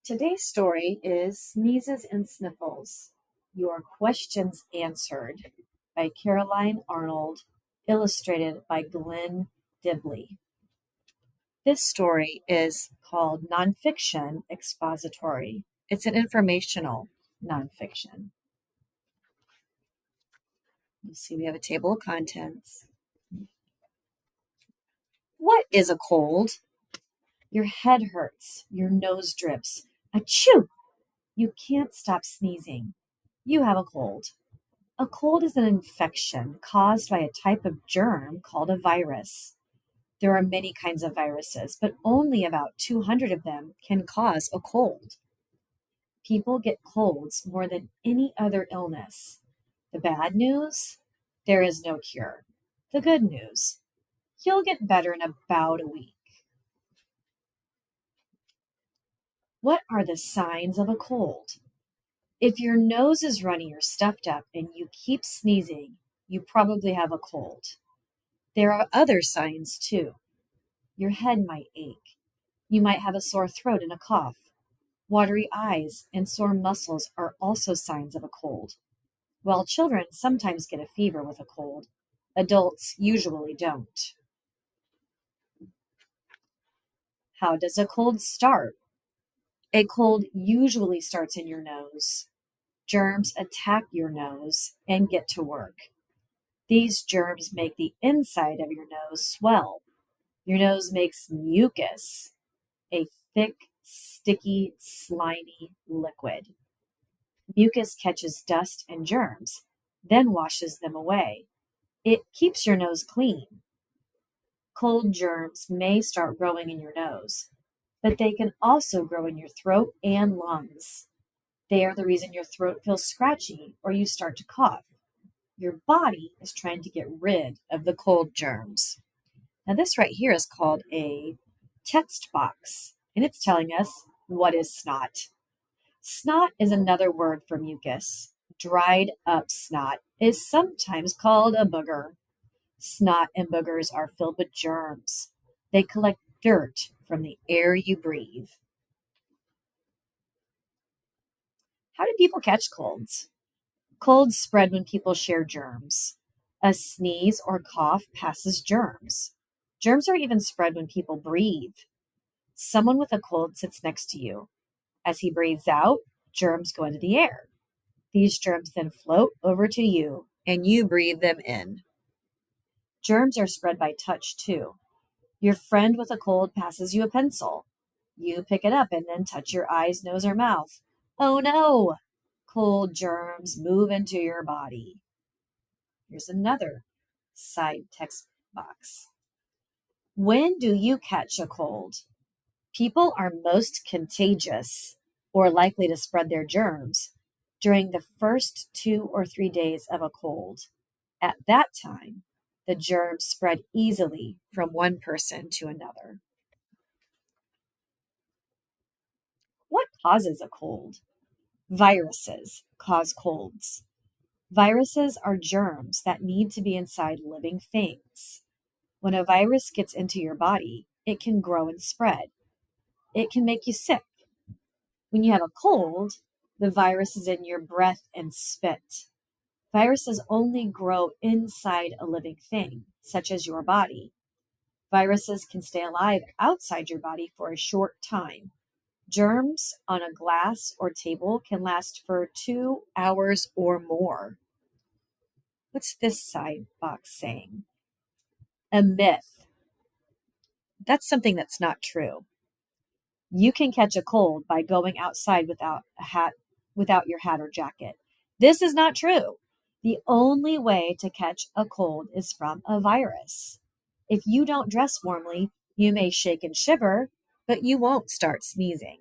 Today's story is Sneezes and Sniffles. Your Questions Answered by Caroline Arnold, illustrated by Glenn Dibley. This story is called Nonfiction Expository. It's an informational nonfiction. You see, we have a table of contents. What is a cold? Your head hurts, your nose drips. Achoo! You can't stop sneezing. You have a cold. A cold is an infection caused by a type of germ called a virus. There are many kinds of viruses, but only about 200 of them can cause a cold. People get colds more than any other illness. The bad news? There is no cure. The good news? You'll get better in about a week. What are the signs of a cold? If your nose is runny or stuffed up and you keep sneezing, you probably have a cold. There are other signs too. Your head might ache. You might have a sore throat and a cough. Watery eyes and sore muscles are also signs of a cold. While children sometimes get a fever with a cold, adults usually don't. How does a cold start? A cold usually starts in your nose. Germs attack your nose and get to work. These germs make the inside of your nose swell. Your nose makes mucus, a thick, sticky, slimy liquid. Mucus catches dust and germs, then washes them away. It keeps your nose clean. Cold germs may start growing in your nose, but they can also grow in your throat and lungs. They are the reason your throat feels scratchy or you start to cough. Your body is trying to get rid of the cold germs. Now, this right here is called a text box, and it's telling us what is snot. Snot is another word for mucus. Dried up snot is sometimes called a booger. Snot and boogers are filled with germs. They collect dirt from the air you breathe. How do people catch colds? Colds spread when people share germs. A sneeze or cough passes germs. Germs are even spread when people breathe. Someone with a cold sits next to you. As he breathes out, germs go into the air. These germs then float over to you, and you breathe them in. Germs are spread by touch, too. Your friend with a cold passes you a pencil. You pick it up and then touch your eyes, nose, or mouth. Oh no! Cold germs move into your body. Here's another side text box. When do you catch a cold? People are most contagious or likely to spread their germs during the first 2 or 3 days of a cold. At that time, the germs spread easily from one person to another. What causes a cold? Viruses cause colds. Viruses are germs that need to be inside living things. When a virus gets into your body, it can grow and spread. It can make you sick. When you have a cold, the virus is in your breath and spit. Viruses only grow inside a living thing, such as your body. Viruses can stay alive outside your body for a short time. Germs on a glass or table can last for 2 hours or more. What's this side box saying? A myth. That's something that's not true. You can catch a cold by going outside without your hat or jacket. This is not true. The only way to catch a cold is from a virus. If you don't dress warmly, you may shake and shiver, but you won't start sneezing.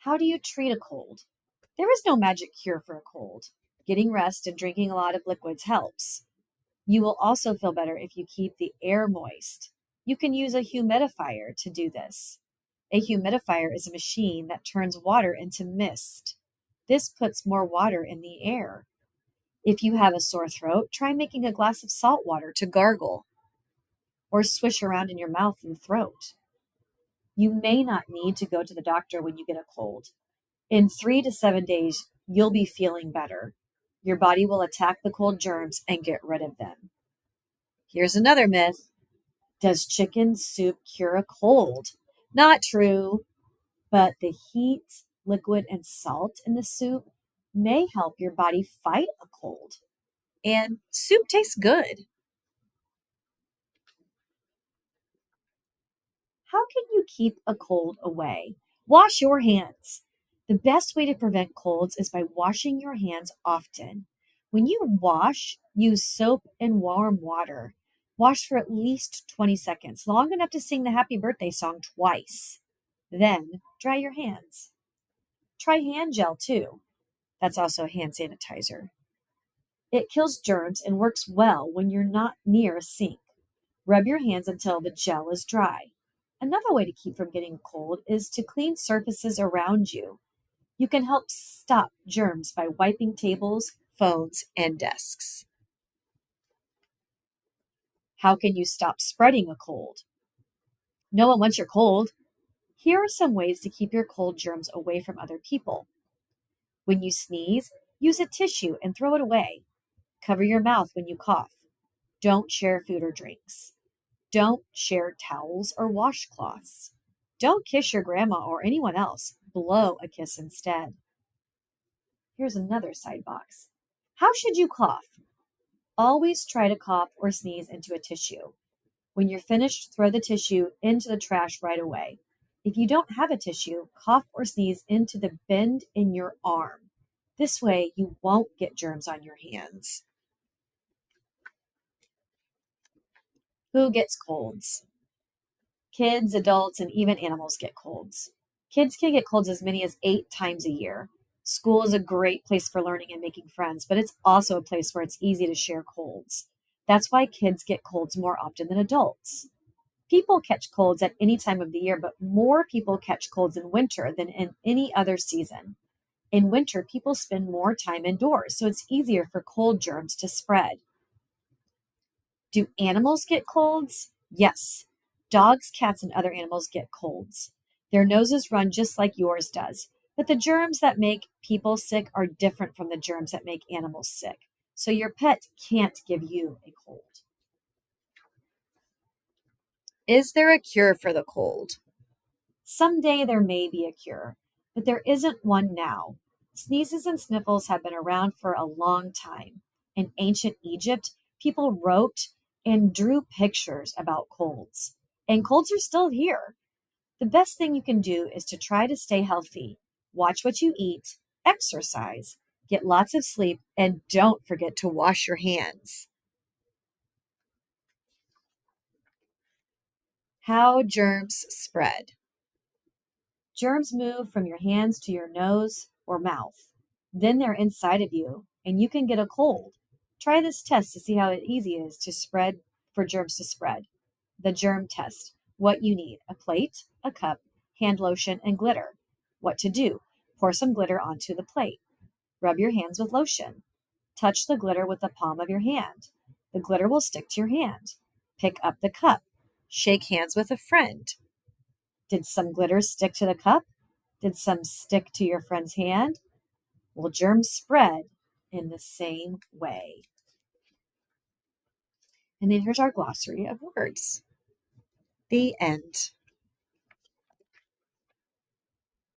How do you treat a cold? There is no magic cure for a cold. Getting rest and drinking a lot of liquids helps. You will also feel better if you keep the air moist. You can use a humidifier to do this. A humidifier is a machine that turns water into mist. This puts more water in the air. If you have a sore throat, try making a glass of salt water to gargle. or swish around in your mouth and throat. You may not need to go to the doctor when you get a cold. In 3 to 7 days, you'll be feeling better. Your body will attack the cold germs and get rid of them. Here's another myth. Does chicken soup cure a cold? Not true, but the heat, liquid, and salt in the soup may help your body fight a cold. And soup tastes good. How can you keep a cold away? Wash your hands. The best way to prevent colds is by washing your hands often. When you wash, use soap and warm water. Wash for at least 20 seconds, long enough to sing the happy birthday song twice. Then dry your hands. Try hand gel too. That's also a hand sanitizer. It kills germs and works well when you're not near a sink. Rub your hands until the gel is dry. Another way to keep from getting a cold is to clean surfaces around you. You can help stop germs by wiping tables, phones, and desks. How can you stop spreading a cold? No one wants your cold. Here are some ways to keep your cold germs away from other people. When you sneeze, use a tissue and throw it away. Cover your mouth when you cough. Don't share food or drinks. Don't share towels or washcloths. Don't kiss your grandma or anyone else. Blow a kiss instead. Here's another side box. How should you cough? Always try to cough or sneeze into a tissue. When you're finished, throw the tissue into the trash right away. If you don't have a tissue, cough or sneeze into the bend in your arm. This way, you won't get germs on your hands. Who gets colds? Kids, adults, and even animals get colds. Kids can get colds as many as 8 times a year. School is a great place for learning and making friends, but it's also a place where it's easy to share colds. That's why kids get colds more often than adults. People catch colds at any time of the year, but more people catch colds in winter than in any other season. In winter, people spend more time indoors, so it's easier for cold germs to spread. Do animals get colds? Yes. Dogs, cats, and other animals get colds. Their noses run just like yours does, but the germs that make people sick are different from the germs that make animals sick. So your pet can't give you a cold. Is there a cure for the cold? Someday there may be a cure, but there isn't one now. Sneezes and sniffles have been around for a long time. In ancient Egypt, people wrote and drew pictures about colds, and colds are still here. The best thing you can do is to try to stay healthy, watch what you eat, exercise, get lots of sleep, and don't forget to wash your hands. How germs spread. Germs move from your hands to your nose or mouth. Then they're inside of you, and you can get a cold. Try this test to see how easy it is to spread for germs to spread. The germ test. What you need: a plate, a cup, hand lotion, and glitter. What to do: pour some glitter onto the plate. Rub your hands with lotion. Touch the glitter with the palm of your hand. The glitter will stick to your hand. Pick up the cup. Shake hands with a friend. Did some glitter stick to the cup? Did some stick to your friend's hand? Well, germs spread in the same way. And then here's our glossary of words. The end.